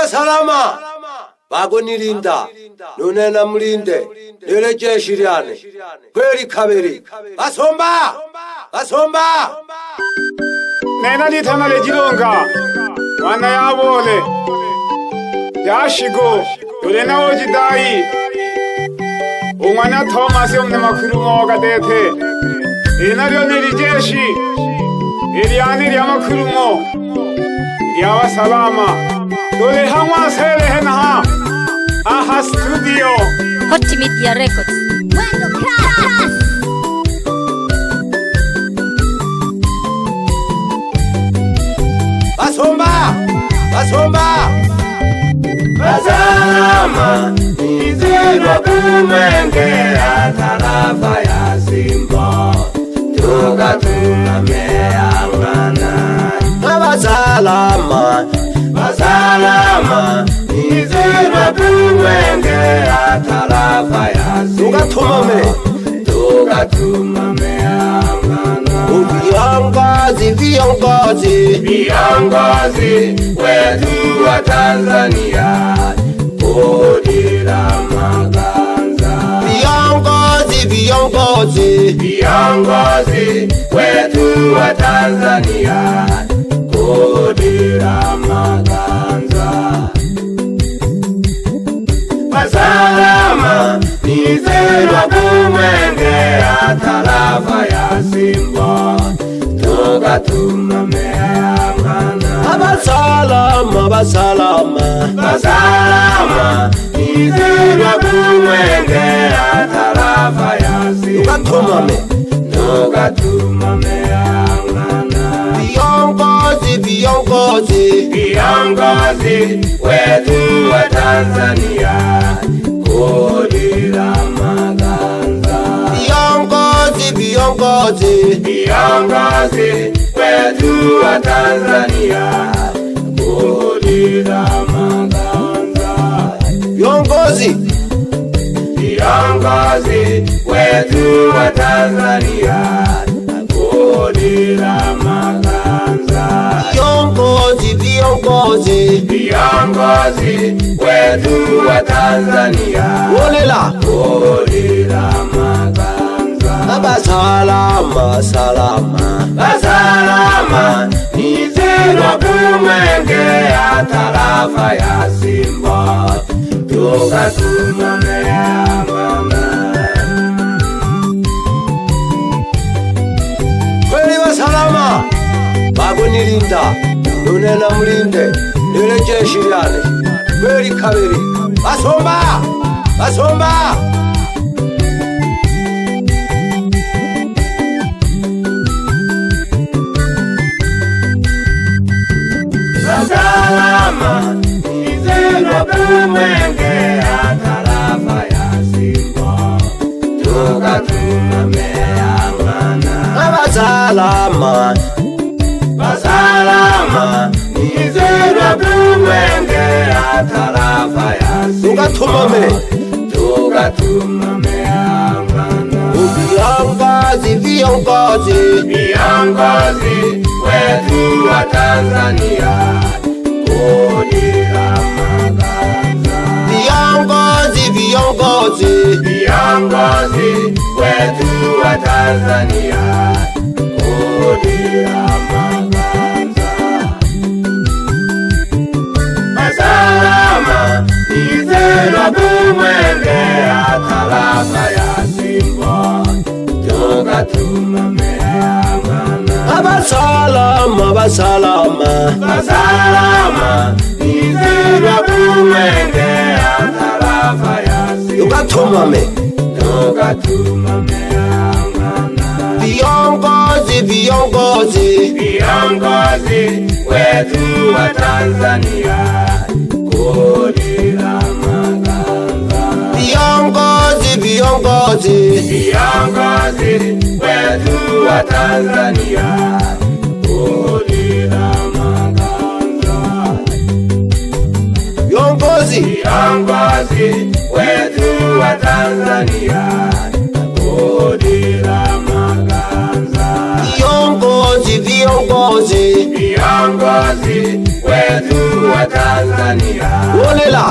salama bakunilinda nunena mlinde lile jeshi lyane kweli kabiri basomba nena litana lejilonga wana yabole yashigo yolena ojidai umwana Thomas yomne makuru moga dete ina lyone lijeshi iliani lya makuru mo yawa salama dole hamwa sele henha aha studio Hot Media Records. Bueno, Crash. basomba Bazalama nizirwa kumwengea tarafa ya Simba tukatungameangana Bazalama nizirwa kumwengea tarafa ya Simba tukatungameangana Viongozi wetu wa Tanzania Kodira Maganza Viongozi wetu wa Tanzania Kodira Maganza Bazalama nizerwa kumwengea tarafa ya Simba tukatungameangana Bazalama nizerwa kumwengea tarafa ya Simba tukatungameangana Viongozi wetu wa Tanzania Kodira Maganza Viongozi wetu wa Tanzania Kodira Maganza Viongozi wetu wa Tanzania Kodira Maganza Viongozi wetu wa Tanzania Kodira Maganza Bazalama nizerwa kumwengea tarafa ya Simba tukatungameangana kweli basalama bakunilinda nunena mlinde lile jeshi lyane kweli kabiri basomba Bazalama nizerwa kumwengea tarafa ya Simba tukatungameangana Bazalama nizerwa kumwengea tarafa ya Simba tukatungameangana Viongozi wetu wa Tanzania Kodira Maganza Viongozi wetu wa Tanzania Kodira Maganza Bazalama nizerwa kumwengea tarafa ya Simba tukatungameangana Bazalama nizerwa kumwengea tarafa ya Simba tukatungameangana Viongozi wetu wa Tanzania Kodira Maganza Viongozi wetu wa Tanzania Kodira Maganza Viongozi wetu wa Tanzania Kodira Maganza Viongozi wetu wa Tanzania. Olela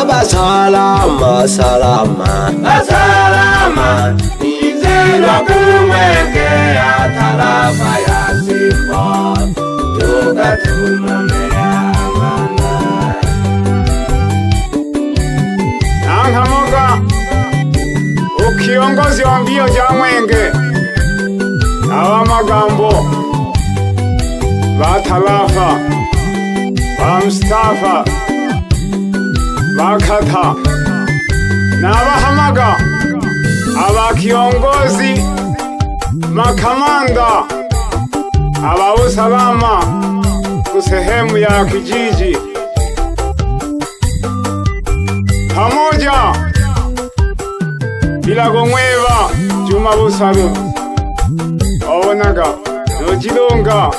Abasalama salama Asalama nizelwa kumwekea tarafa ya Simba tukatumamea amana. Nankamoga ukiongozi wa mbio ja Mwenge awa magambo ba tarafa ba Mustafa bakata n'abahamaga abakiongozi makamanda aba usalama kusehemu ya kijiji pamoja bila gomweva Juma Busalo obonaga nojilonga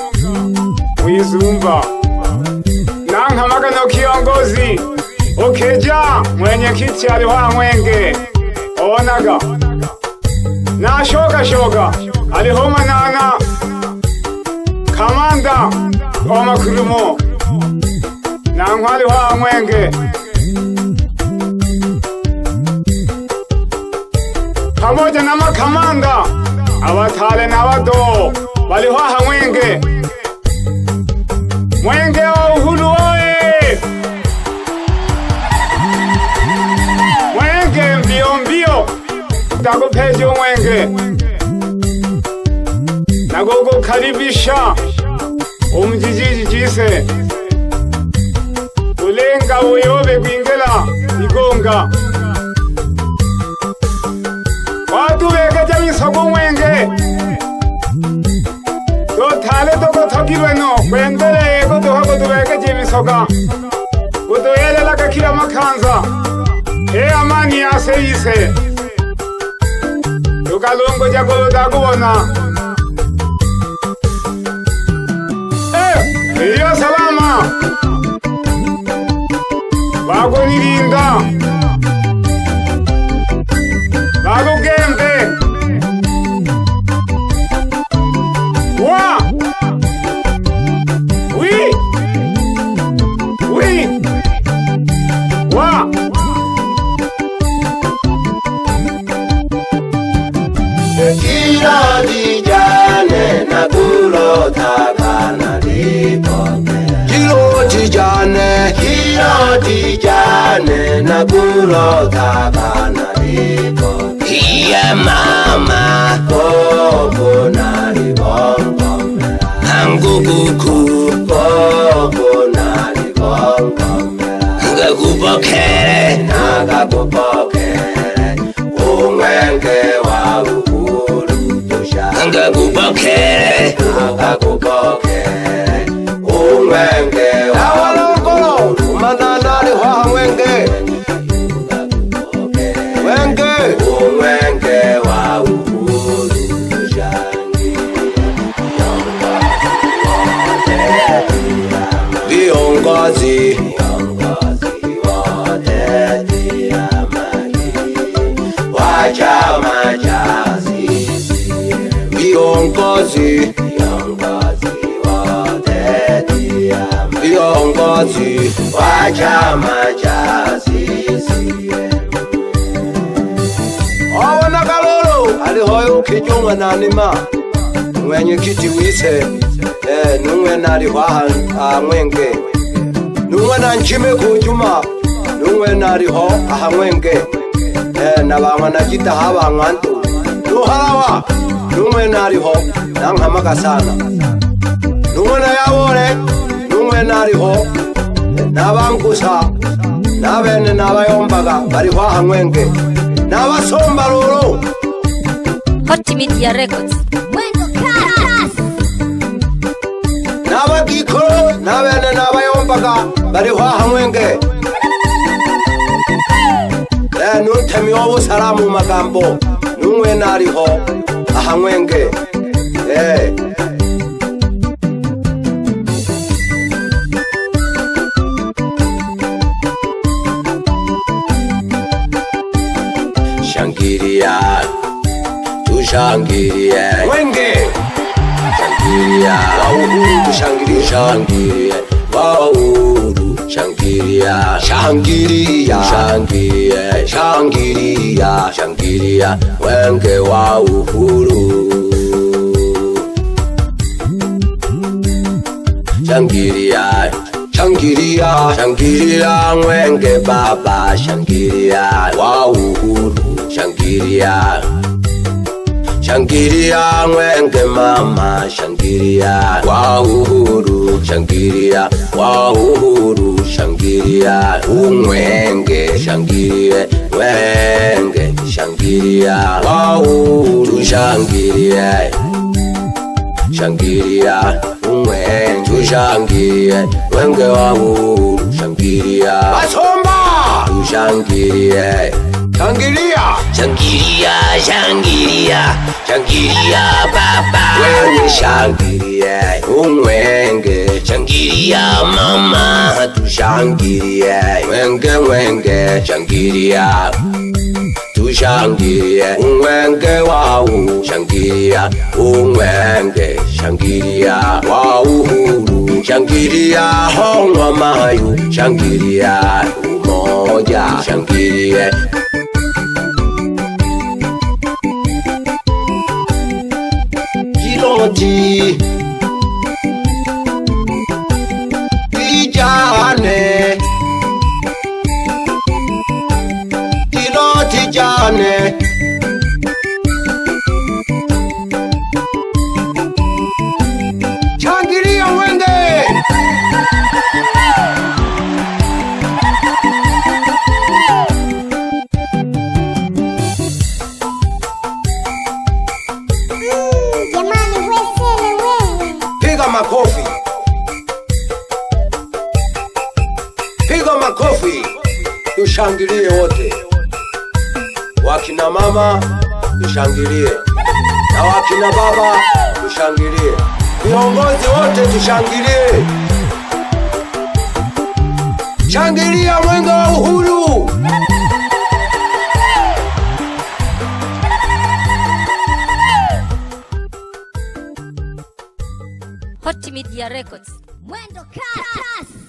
mwizumba nankamaga no kiongozi Okeja mwenyekiti aliwa Mwenge onaga na shoga aliho manana kamanda wa makurumo na nkwali wa Mwenge pamoja na makamanda abatale na wado baliho Mwenge Mwenge wa uhuru oe mbio takupeja Mwenge nagogo karibisha umjijiji jise ulenga uyobe kwingela igonga watu bekeja misogo Mwenge dotale toko tokirweno kwendele ego dohago tubekeja misoga udoyelela kakila makanza amani aseise tukalongo jakolo takubona iyo salama bakonilinda bakugembe wa wa Kilo dijane na kulo takana lipoke. Kilo dijane na kulo takana lipoke. Iya mama Koko na libongo Angubuku Koko na libongo Ngakupokele Nakakupokele Umwenge wa uhuru tusha Ngakupokele Nakakupokele Umwenge wa Awalokolo Umanana aliwa Mwenge Mwenge Umwenge wa uhuru tusha Viongozi Chama cha CCM Viongozi Viongozi wa chama cha CCM Awana kalolo alihoyo kijunga nanima mwenyekiti wise nungwe naliwa Mwenge nungwe nanchime kujuma nungwe naliho Mwenge nabangwa najita habangwantu nuhalawa nungwe naliho nankamaka sana nungwe nayabole nungwe naliho nabangusa nabene nabayombaga baliho Mwenge nabasomba lolo Hot Media Records. Mwendo Class. nabagikolo nabene nabayombaga baliho Mwenge nuntemi w'obusalamu magambo nungwe naliho Mwenge Shangiria tushangirie Mwenge shangilia, wa uhuru tushangilie, shangilie, wa uhuru, shangilia, shangilia, shangilie, shangilia, shangilia, mwenge wa uhuru. Shangilia, shangilia, shangilia, mwenge baba, shangilia, wa uhuru, shangilia, shangilia, mwenge mama, shangilia, wa uhuru, shangilia, wa uhuru, shangilia, umwenge, shangilie, mwenge, shangilia, wa uhuru, tushangilie, shangilia, umwenge, tushangilie, mwenge wa uhuru, shangilia, Basomba, tushangilie, shangilia, shangilia, shangilia, shangilia baba, wewe shangilie, umwenge, shangilia mama, tushangilie, mwenge, mwenge, shangilia, tushangilie, umwenge wa uhuru, shangilia, umwenge, shangilia, wa uhuru, shangilia, hongwa mayu, shangilia, umoja, shangilie, Kiloti, Tijane, Kiloti jane, shangilia mwenge, Jamani, wesele wewe. piga makofi, piga makofi, tushangilie wote, wakina mama tushangilie, na wakina baba tushangilie, viongozi wote tushangilie, shangilia mwenge wa uhuru. Hot Media Records. Mwendo kasi.